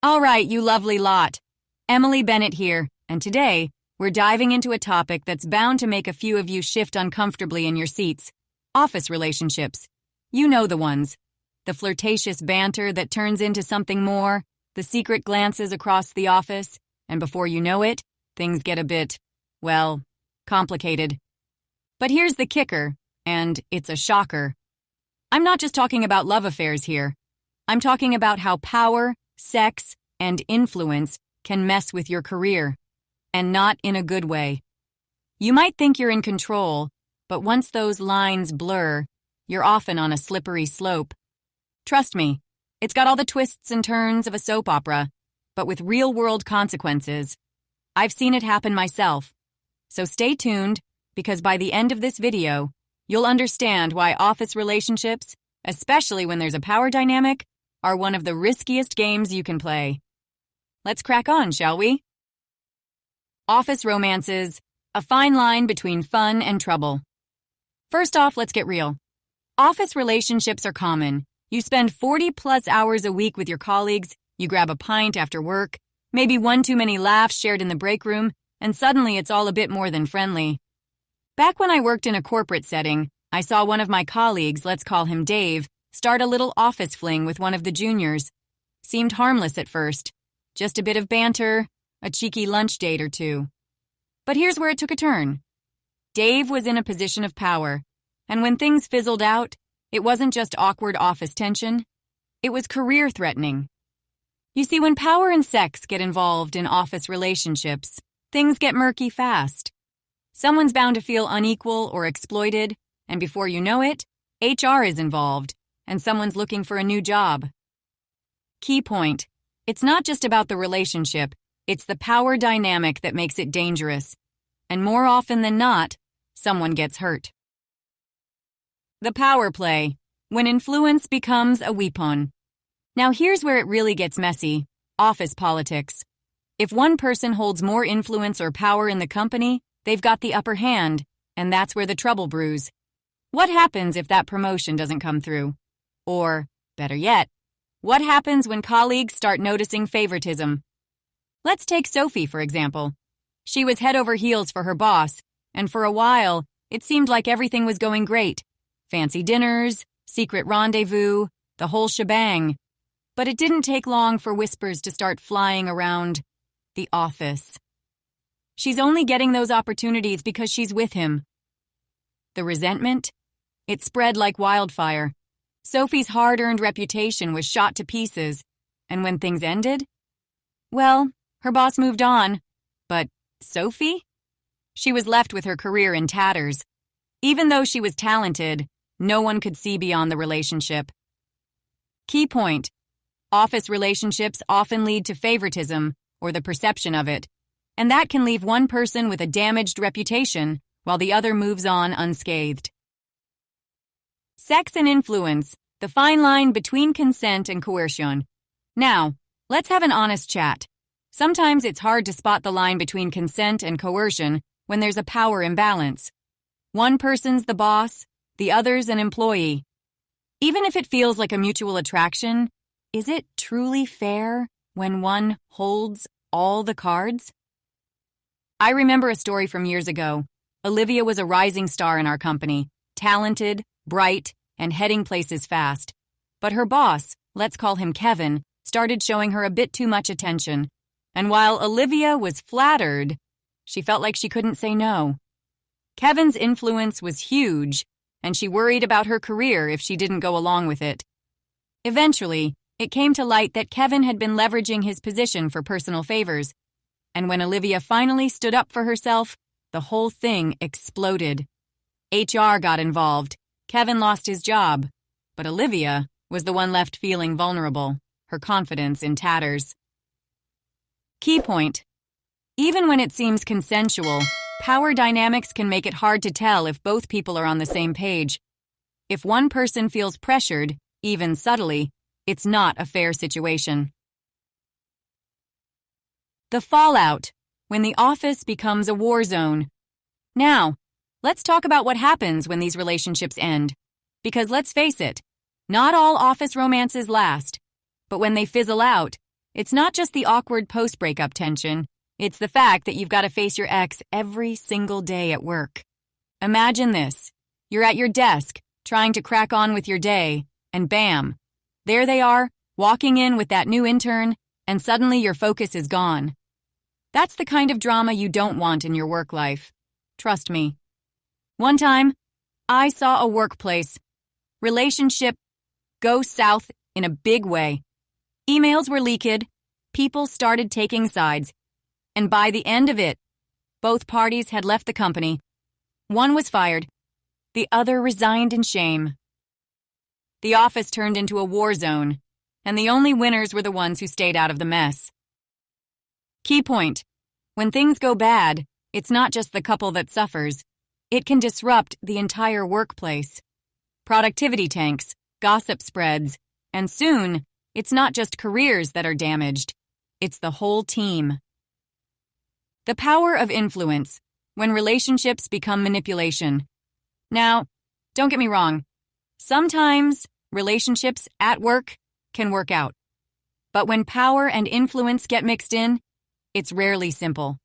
All right, you lovely lot. Emily Bennett here, and today we're diving into a topic that's bound to make a few of you shift uncomfortably in your seats. Office relationships. You know the ones. The flirtatious banter that turns into something more, the secret glances across the office, and before you know it, things get a bit, well, complicated. But here's the kicker, and it's a shocker. I'm not just talking about love affairs here. I'm talking about how power, sex, and influence can mess with your career, and not in a good way. You might think you're in control, but once those lines blur, you're often on a slippery slope. Trust me, it's got all the twists and turns of a soap opera, but with real-world consequences. I've seen it happen myself. So stay tuned, because by the end of this video, you'll understand why office relationships, especially when there's a power dynamic, are one of the riskiest games you can play. Let's crack on, shall we? Office romances, a fine line between fun and trouble. First off, let's get real. Office relationships are common. You spend 40+ hours a week with your colleagues, you grab a pint after work, maybe one too many laughs shared in the break room, and suddenly it's all a bit more than friendly. Back when I worked in a corporate setting, I saw one of my colleagues, let's call him Dave, start a little office fling with one of the juniors. Seemed harmless at first. Just a bit of banter, a cheeky lunch date or two. But here's where it took a turn. Dave was in a position of power, and when things fizzled out, it wasn't just awkward office tension, it was career-threatening. You see, when power and sex get involved in office relationships, things get murky fast. Someone's bound to feel unequal or exploited, and before you know it, HR is involved, and someone's looking for a new job. Key point. It's not just about the relationship, it's the power dynamic that makes it dangerous. And more often than not, someone gets hurt. The power play, when influence becomes a weapon. Now here's where it really gets messy, office politics. If one person holds more influence or power in the company, they've got the upper hand, and that's where the trouble brews. What happens if that promotion doesn't come through? Or, better yet, what happens when colleagues start noticing favoritism? Let's take Sophie, for example. She was head over heels for her boss, and for a while, it seemed like everything was going great. Fancy dinners, secret rendezvous, the whole shebang. But it didn't take long for whispers to start flying around the office. She's only getting those opportunities because she's with him. The resentment? It spread like wildfire. Sophie's hard-earned reputation was shot to pieces, and when things ended, well, her boss moved on, but Sophie? She was left with her career in tatters. Even though she was talented, no one could see beyond the relationship. Key point. Office relationships often lead to favoritism, or the perception of it, and that can leave one person with a damaged reputation while the other moves on unscathed. Sex and influence, the fine line between consent and coercion. Now, let's have an honest chat. Sometimes it's hard to spot the line between consent and coercion when there's a power imbalance. One person's the boss, the other's an employee. Even if it feels like a mutual attraction, is it truly fair when one holds all the cards? I remember a story from years ago. Olivia was a rising star in our company, talented, bright, and heading places fast. But her boss, let's call him Kevin, started showing her a bit too much attention. And while Olivia was flattered, she felt like she couldn't say no. Kevin's influence was huge, and she worried about her career if she didn't go along with it. Eventually, it came to light that Kevin had been leveraging his position for personal favors, and when Olivia finally stood up for herself, the whole thing exploded. HR got involved. Kevin lost his job, but Olivia was the one left feeling vulnerable, her confidence in tatters. Key point. Even when it seems consensual, power dynamics can make it hard to tell if both people are on the same page. If one person feels pressured, even subtly, it's not a fair situation. The fallout, when the office becomes a war zone. Now, let's talk about what happens when these relationships end. Because let's face it, not all office romances last. But when they fizzle out, It's not just the awkward post-breakup tension. It's the fact that you've got to face your ex every single day at work. Imagine this. You're at your desk, trying to crack on with your day, and bam, there they are, walking in with that new intern, and suddenly your focus is gone. That's the kind of drama you don't want in your work life. Trust me. One time, I saw a workplace relationship go south in a big way. Emails were leaked, people started taking sides, and by the end of it, both parties had left the company. One was fired, the other resigned in shame. The office turned into a war zone, and the only winners were the ones who stayed out of the mess. Key point: when things go bad, it's not just the couple that suffers. It can disrupt the entire workplace. Productivity tanks, gossip spreads, and soon, it's not just careers that are damaged. It's the whole team. The power of influence, when relationships become manipulation. Now, don't get me wrong. Sometimes relationships at work can work out. But when power and influence get mixed in, it's rarely simple.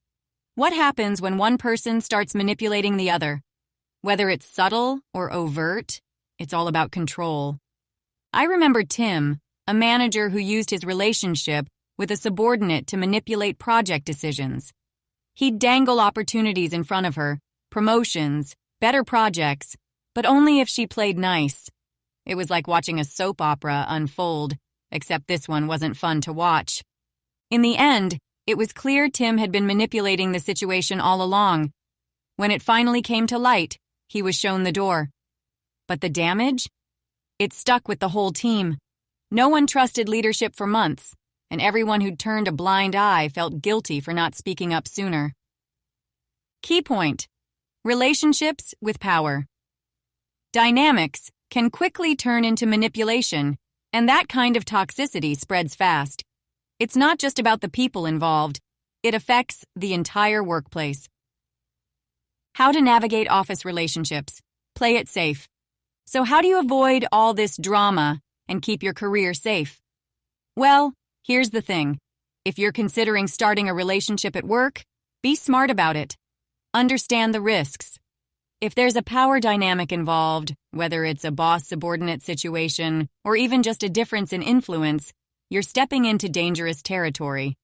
What happens when one person starts manipulating the other? Whether it's subtle or overt, it's all about control. I remember Tim, a manager who used his relationship with a subordinate to manipulate project decisions. He'd dangle opportunities in front of her, promotions, better projects, but only if she played nice. It was like watching a soap opera unfold, except this one wasn't fun to watch. In the end, it was clear Tim had been manipulating the situation all along. When it finally came to light, he was shown the door. But the damage? It stuck with the whole team. No one trusted leadership for months, and everyone who'd turned a blind eye felt guilty for not speaking up sooner. Key point: relationships with power. Dynamics can quickly turn into manipulation, and that kind of toxicity spreads fast. It's not just about the people involved. It affects the entire workplace. How to navigate office relationships. Play it safe. So how do you avoid all this drama and keep your career safe? Well, here's the thing. If you're considering starting a relationship at work, be smart about it. Understand the risks. If there's a power dynamic involved, whether it's a boss-subordinate situation or even just a difference in influence, you're stepping into dangerous territory.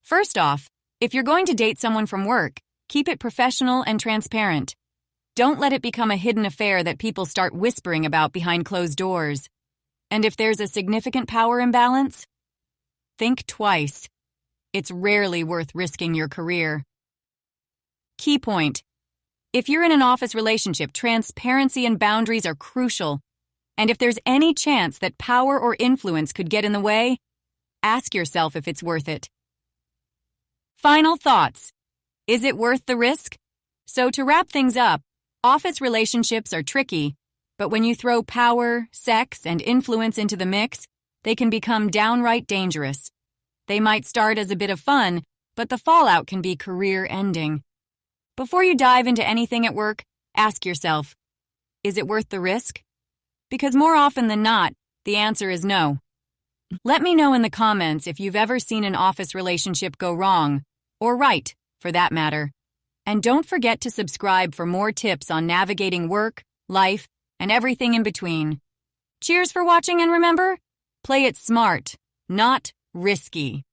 First off, if you're going to date someone from work, keep it professional and transparent. Don't let it become a hidden affair that people start whispering about behind closed doors. And if there's a significant power imbalance, think twice. It's rarely worth risking your career. Key point: if you're in an office relationship, transparency and boundaries are crucial. And if there's any chance that power or influence could get in the way, ask yourself if it's worth it. Final thoughts. Is it worth the risk? So to wrap things up, office relationships are tricky, but when you throw power, sex, and influence into the mix, they can become downright dangerous. They might start as a bit of fun, but the fallout can be career-ending. Before you dive into anything at work, ask yourself, is it worth the risk? Because more often than not, the answer is no. Let me know in the comments if you've ever seen an office relationship go wrong, or right, for that matter. And don't forget to subscribe for more tips on navigating work, life, and everything in between. Cheers for watching, and remember, play it smart, not risky.